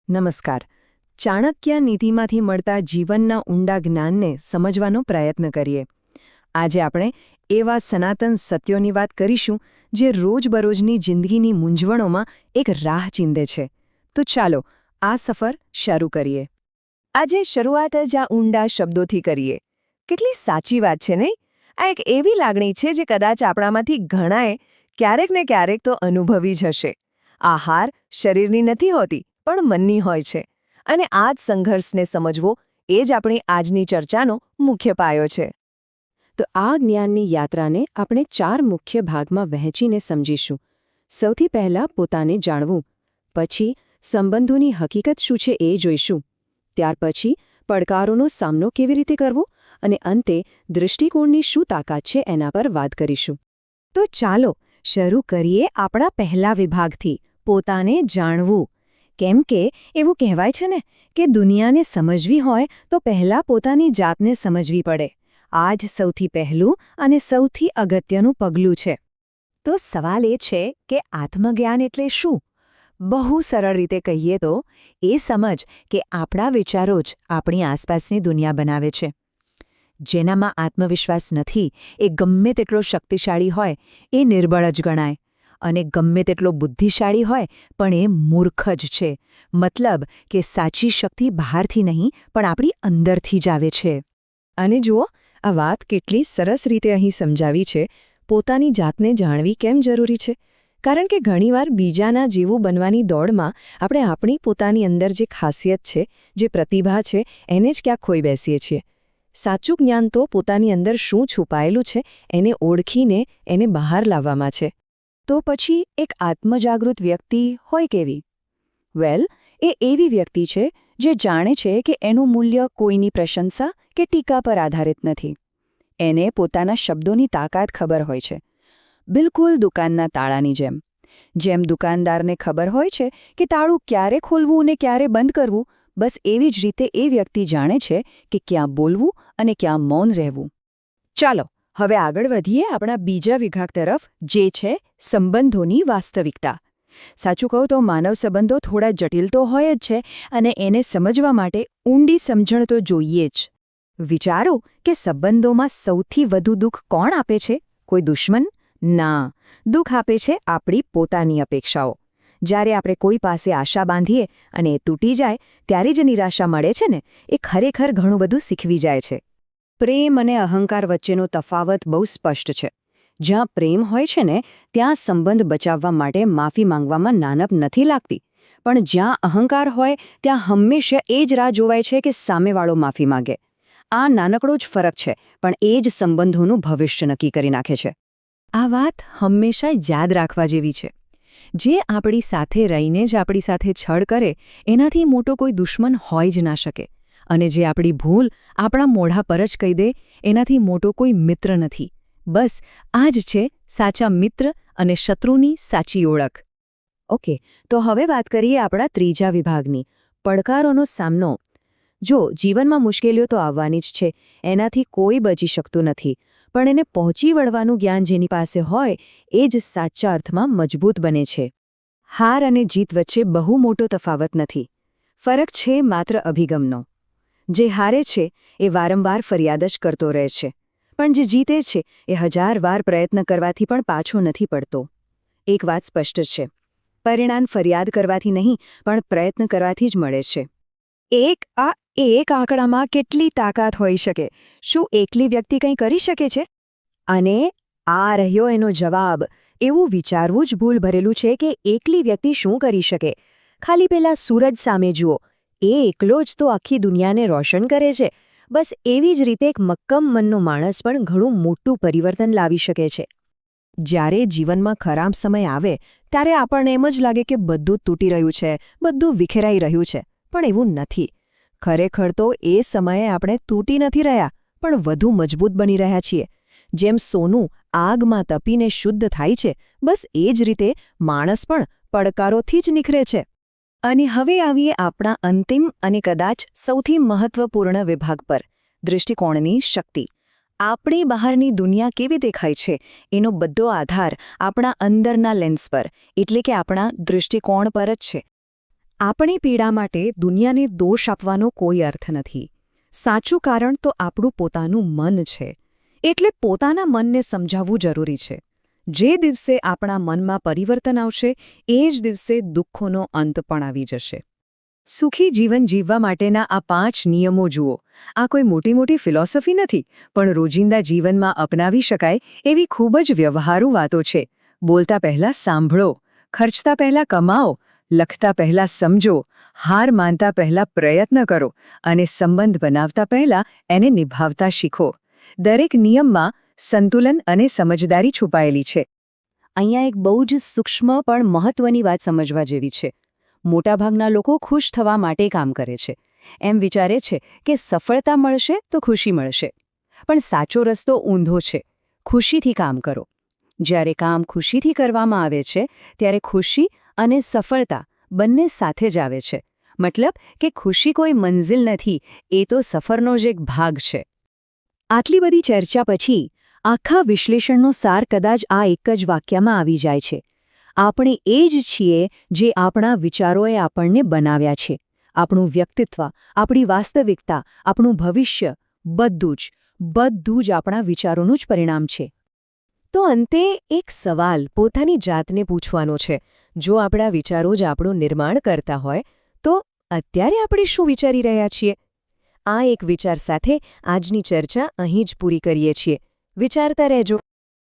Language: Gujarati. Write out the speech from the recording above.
નમસ્કાર. ચાણક્ય નીતિમાંથી મળતા જીવનના ઊંડા જ્ઞાનને સમજવાનો પ્રયત્ન કરીએ. આજે આપણે એવા સનાતન સત્યોની વાત કરીશું જે રોજબરોજની જિંદગીની મૂંઝવણોમાં એક રાહ ચીંધે છે. તો ચાલો આ સફર શરૂ કરીએ. આજે શરૂઆત જ આ ઊંડા શબ્દોથી કરીએ. કેટલી સાચી વાત છે નહીં? આ એક એવી લાગણી છે જે કદાચ આપણામાંથી ઘણાએ ક્યારેક ને ક્યારેક તો અનુભવી જ હશે. આ હાર શરીરની નથી હોતી પણ મનની હોય છે. અને આ જ સંઘર્ષને સમજવો એ જ આપણી આજની ચર્ચાનો મુખ્ય પાયો છે. તો આ જ્ઞાનની યાત્રાને આપણે 4 મુખ્ય ભાગમાં વહેંચીને સમજીશું. સૌથી પહેલાં પોતાને જાણવું, પછી સંબંધોની હકીકત શું છે એ જોઈશું, ત્યાર પછી પડકારોનો સામનો કેવી રીતે કરવો અને અંતે દૃષ્ટિકોણની શું તાકાત છે એના પર વાત કરીશું. તો ચાલો શરૂ કરીએ આપણા પહેલા વિભાગથી, પોતાને જાણવું. કેમ કે એવું કહેવાય છે ને કે દુનિયાને સમજવી હોય તો પહેલાં પોતાની જાતને સમજવી પડે. આ જ સૌથી પહેલું અને સૌથી અગત્યનું પગલું છે. તો સવાલ એ છે કે આત્મજ્ઞાન એટલે શું? બહુ સરળ રીતે કહીએ તો એ સમજ કે આપણા વિચારો જ આપણી આસપાસની દુનિયા બનાવે છે. જેનામાં આત્મવિશ્વાસ નથી એ ગમે તેટલો શક્તિશાળી હોય એ નિર્બળ જ ગણાય. અને ગમે તેટલો બુદ્ધિશાળી હોય પણ એ મૂર્ખ જ છે. મતલબ કે સાચી શક્તિ બહારથી નહીં પણ આપણી અંદરથી જ આવે છે. અને જુઓ, આ વાત કેટલી સરસ રીતે અહીં સમજાવી છે. પોતાની જાતને જાણવી કેમ જરૂરી છે? કારણ કે ઘણીવાર બીજાના જેવું બનવાની દોડમાં આપણે આપણી પોતાની અંદર જે ખાસિયત છે, જે પ્રતિભા છે, એને જ ક્યાંક ખોઈ બેસીએ છીએ. સાચું જ્ઞાન તો પોતાની અંદર શું છુપાયેલું છે એને ઓળખીને એને બહાર લાવવામાં છે. તો પછી એક આત્મજાગૃત વ્યક્તિ હોય કેવી? વેલ, એ એવી વ્યક્તિ છે જે જાણે છે કે એનું મૂલ્ય કોઈની પ્રશંસા કે ટીકા પર આધારિત નથી. એને પોતાના શબ્દોની તાકાત ખબર હોય છે. બિલકુલ દુકાનના તાળાની જેમ. જેમ દુકાનદારને ખબર હોય છે કે તાળું ક્યારે ખોલવું અને ક્યારે બંધ કરવું, બસ એવી જ રીતે એ વ્યક્તિ જાણે છે કે ક્યાં બોલવું અને ક્યાં મૌન રહેવું. ચાલો હવે આગળ વધીએ આપણા બીજા વિભાગ તરફ, જે છે સંબંધોની વાસ્તવિકતા. સાચું કહું તો માનવ સંબંધો થોડા જટિલ તો હોય જ છે અને એને સમજવા માટે ઊંડી સમજણ તો જોઈએ જ. વિચારો કે સંબંધોમાં સૌથી વધુ દુઃખ કોણ આપે છે? કોઈ દુશ્મન? ના, દુઃખ આપે છે આપણી પોતાની અપેક્ષાઓ. જ્યારે આપણે કોઈ પાસે આશા બાંધીએ અને એ તૂટી જાય ત્યારે જે નિરાશા મળે છે ને, એ ખરેખર ઘણું બધું શીખવી જાય છે. પ્રેમ અને અહંકાર વચ્ચેનો તફાવત બહુ સ્પષ્ટ છે. જ્યાં પ્રેમ હોય છે ને ત્યાં સંબંધ બચાવવા માટે માફી માંગવામાં નાનપ નથી લાગતી. પણ જ્યાં અહંકાર હોય ત્યાં હંમેશા એ જ રાહ જોવાય છે કે સામેવાળો માફી માંગે. આ નાનકડો જ ફરક છે પણ એ જ સંબંધોનું ભવિષ્ય નક્કી કરી નાખે છે. આ વાત હંમેશા યાદ રાખવા જેવી છે. જે આપણી સાથે રહીને જ આપણી સાથે છળ કરે એનાથી મોટો કોઈ દુશ્મન હોય જ ના શકે. અને જે આપણી ભૂલ આપણા મોઢા પર જ કહી દે એનાથી મોટો કોઈ મિત્ર નથી. બસ આ જ છે સાચા મિત્ર અને શત્રુની સાચી ઓળખ. ઓકે, તો હવે વાત કરીએ આપણા ત્રીજા વિભાગની, પડકારોનો સામનો. જો જીવનમાં મુશ્કેલીઓ તો આવવાની જ છે, એનાથી કોઈ બચી શકતું નથી. પણ એને પહોંચી વળવાનું જ્ઞાન જેની પાસે હોય એ જ સાચા અર્થમાં મજબૂત બને છે. હાર અને જીત વચ્ચે બહુ મોટો તફાવત નથી. ફરક છે માત્ર અભિગમનો. જે હારે છે એ વારંવાર ફરિયાદ જ કરતો રહે છે, પણ જે જીતે છે એ 1000 વાર પ્રયત્ન કરવાથી પણ પાછો નથી પડતો. એક વાત સ્પષ્ટ છે, પરિણામ ફરિયાદ કરવાથી નહીં પણ પ્રયત્ન કરવાથી જ મળે છે. એક આંકડામાં કેટલી તાકાત હોઈ શકે? શું એકલી વ્યક્તિ કંઈ કરી શકે છે? અને આ રહ્યો એનો જવાબ. એવું વિચારવું જ ભૂલ ભરેલું છે કે એકલી વ્યક્તિ શું કરી શકે? ખાલી પેલા સૂરજ સામે જુઓ. એ એકલો જ તો આખી દુનિયાને રોશન કરે છે. બસ એવી જ રીતે એક મક્કમ મનનો માણસ પણ ઘણું મોટું પરિવર્તન લાવી શકે છે. જ્યારે જીવનમાં ખરાબ સમય આવે ત્યારે આપણને એમ જ લાગે કે બધું તૂટી રહ્યું છે, બધું વિખેરાઈ રહ્યું છે. પણ એવું નથી. ખરેખર તો એ સમયે આપણે તૂટી નથી રહ્યા પણ વધુ મજબૂત બની રહ્યા છીએ. જેમ સોનું આગમાં તપીને શુદ્ધ થાય છે, બસ એ જ રીતે માણસ પણ પડકારોથી જ નિખરે છે. અને હવે આવીએ આપણા અંતિમ અને કદાચ સૌથી મહત્વપૂર્ણ વિભાગ પર, દૃષ્ટિકોણની શક્તિ. આપણી બહારની દુનિયા કેવી દેખાય છે એનો બધો આધાર આપણા અંદરના લેન્સ પર એટલે કે આપણા દૃષ્ટિકોણ પર જ છે. આપણી પીડા માટે દુનિયાને દોષ આપવાનો કોઈ અર્થ નથી. સાચું કારણ તો આપણું પોતાનું મન છે. એટલે પોતાના મનને સમજાવવું જરૂરી છે. જે દિવસે આપણા મનમાં પરિવર્તન આવશે એ જ દિવસે દુઃખોનો અંત પણ આવી જશે. સુખી જીવન જીવવા માટેના આ 5 નિયમો જુઓ. આ કોઈ મોટી મોટી ફિલોસોફી નથી, પણ રોજિંદા જીવનમાં અપનાવી શકાય એવી ખૂબ જ વ્યવહારુ વાતો છે. બોલતા પહેલાં સાંભળો, ખર્ચતા પહેલાં કમાઓ, લખતા પહેલાં સમજો, હાર માનતા પહેલાં પ્રયત્ન કરો અને સંબંધ બનાવતા પહેલાં એને નિભાવતા શીખો. દરેક નિયમમાં સંતુલન અને સમજદારી છુપાયેલી છે. અહીંયા એક બહુ જ સૂક્ષ્મ પણ મહત્વની વાત સમજવા જેવી છે. મોટાભાગના લોકો ખુશ થવા માટે કામ કરે છે. એમ વિચારે છે કે સફળતા મળશે તો ખુશી મળશે. પણ સાચો રસ્તો ઊંધો છે. ખુશીથી કામ કરો. જ્યારે કામ ખુશીથી કરવામાં આવે છે ત્યારે ખુશી અને સફળતા બંને સાથે જ આવે છે. મતલબ કે ખુશી કોઈ મંઝિલ નથી, એ તો સફરનો જ એક ભાગ છે. આટલી બધી ચર્ચા પછી આખા વિશ્લેષણનો સાર કદાચ આ એક જ વાક્યમાં આવી જાય છે. આપણે એ જ છીએ જે આપણા વિચારોએ આપણને બનાવ્યા છે. આપણું વ્યક્તિત્વ, આપણી વાસ્તવિકતા, આપણું ભવિષ્ય, બધું જ આપણા વિચારોનું જ પરિણામ છે. તો અંતે એક સવાલ પોતાની જાતને પૂછવાનો છે. જો આપણા વિચારો જ આપણું નિર્માણ કરતા હોય તો અત્યારે આપણે શું વિચારી રહ્યા છીએ? આ એક વિચાર સાથે આજની ચર્ચા અહીં જ પૂરી કરીએ છીએ. વિચારતા રહેજો.